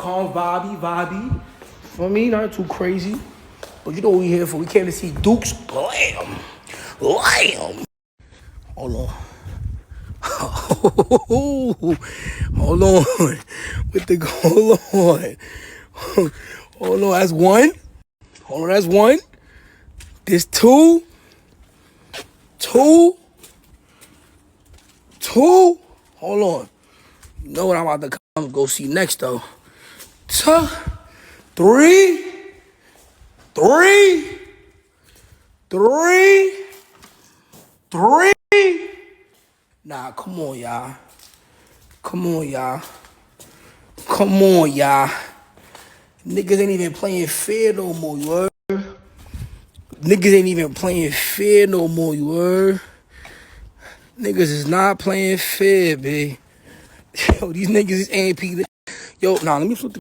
Calm, vibey. For me, not too crazy. But you know what we here for. We came to see Duke's Lamb. Hold on. Hold on. Hold on. Hold on, that's one. Hold on, that's one. This two. Hold on. You know what I'm about to come go see next though. Three. Nah, come on, y'all. Niggas ain't even playing fair no more, you heard? Niggas ain't even playing fair no more, you heard? Niggas is not playing fair, babe. Yo, these niggas is AMP. Yo, nah, let me flip the